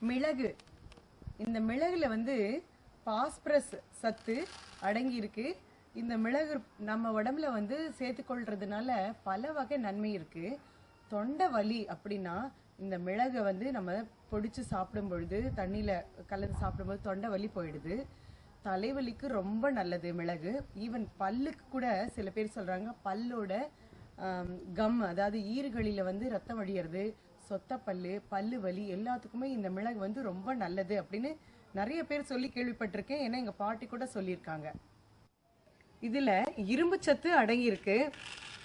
மிளகு. இந்த மிளகுல வந்து பாஸ்பரஸ் சத்து அடங்கி இருக்கு. இந்த மிளகு நம்ம உடம்புல வந்து சேர்த்துக்கொள்றதுனால பல வகை நன்மை இருக்கு. தொண்டை வலி அப்படின்னா இந்த மிளகை வந்து நம்ம பொடிச்சு சாப்பிடும் பொழுது, தண்ணியில கலந்து சாப்பிடும்போது தொண்டை வலி போயிடுது. தலைவலிக்கு ரொம்ப நல்லது மிளகு. ஈவன் பல்லுக்கு கூட சில பேர் சொல்றாங்க, பல்லோட கம், அதாவது ஈறுகளில வந்து ரத்தம் வடிகிறது, சொத்த பல்லு, பல்லு வலி எல்லாத்துக்குமே இந்த மிளகு வந்து ரொம்ப நல்லது அப்படின்னு நிறைய பேர் சொல்லி கேள்விப்பட்டிருக்கேன். ஏன்னா எங்க பாட்டி கூட சொல்லியிருக்காங்க. இதுல இரும்பு சத்து அடங்கி இருக்கு.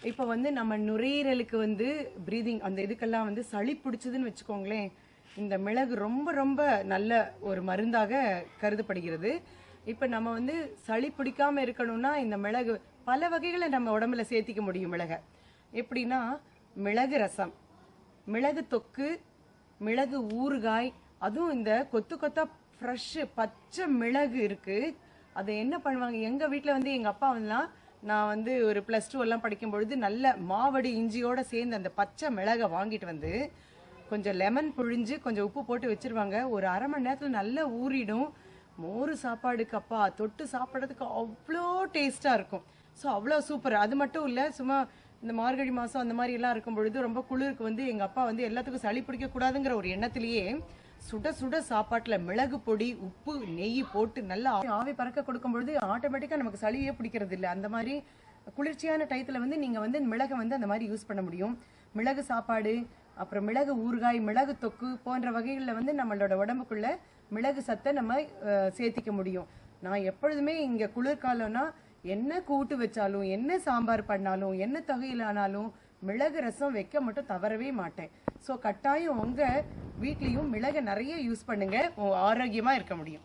இப்போ வந்து நம்ம நுரையீரலுக்கு வந்து பிரீதிங் அந்த இதுக்கெல்லாம் வந்து சளி பிடிச்சதுன்னு வச்சுக்கோங்களேன், இந்த மிளகு ரொம்ப ரொம்ப நல்ல ஒரு மருந்தாக கருதப்படுகிறது. இப்போ நம்ம வந்து சளி பிடிக்காம இருக்கணும்னா இந்த மிளகு பல வகைகளை நம்ம உடம்புல சேர்த்திக்க முடியும். மிளகை எப்படின்னா, மிளகு ரசம், மிளகு தொக்கு, மிளகு ஊறுகாய், அதுவும் இந்த கொத்து கொத்தா ஃப்ரெஷ் பச்சை மிளகு இருக்கு. அதை என்ன பண்ணுவாங்க, எங்க வீட்டில் வந்து எங்க அப்பா எல்லாம், நான் வந்து ஒரு +2 எல்லாம் படிக்கும் பொழுது நல்ல மாவடி இஞ்சியோட சேர்ந்து அந்த பச்சை மிளகை வாங்கிட்டு வந்து கொஞ்சம் லெமன் புழிஞ்சு கொஞ்சம் உப்பு போட்டு வச்சிருவாங்க. ஒரு அரை மணி நேரத்தில் நல்லா ஊறிடும். மோறு சாப்பாடுக்கு அப்பா தொட்டு சாப்பிட்றதுக்கு அவ்வளோ டேஸ்டா இருக்கும். ஸோ அவ்வளோ சூப்பர். அது மட்டும் இல்லை, சும்மா இந்த மார்கழி மாதம் அந்த மாதிரி எல்லாம் இருக்கும் பொழுது ரொம்ப குளிருக்கு வந்து எங்கள் அப்பா வந்து எல்லாத்துக்கும் சளி பிடிக்க கூடாதுங்கிற ஒரு எண்ணத்திலேயே சுட சுட சாப்பாட்டில் மிளகு பொடி, உப்பு, நெய் போட்டு நல்லா ஆவி பறக்க கொடுக்கும் பொழுது ஆட்டோமேட்டிக்காக நமக்கு சளியே பிடிக்கிறது இல்லை. அந்த மாதிரி குளிர்ச்சியான டயத்தில் வந்து நீங்கள் வந்து மிளகை வந்து அந்த மாதிரி யூஸ் பண்ண முடியும். மிளகு சாப்பாடு, அப்புறம் மிளகு ஊறுகாய், மிளகு தொக்கு போன்ற வகைகளில் வந்து நம்மளோட உடம்புக்குள்ள மிளகு சத்தை நம்ம சேர்த்திக்க முடியும். நான் எப்பொழுதுமே இங்கே குளிர்காலம்னா என்ன கூட்டு வச்சாலும், என்ன சாம்பார் பண்ணாலும், என்ன தொகையில் ஆனாலும் மிளகு ரசம் வைக்க மட்டும் தவறவே மாட்டேன். ஸோ கட்டாயம் உங்கள் வீட்லேயும் மிளகை நிறைய யூஸ் பண்ணுங்க, ஆரோக்கியமாக இருக்க முடியும்.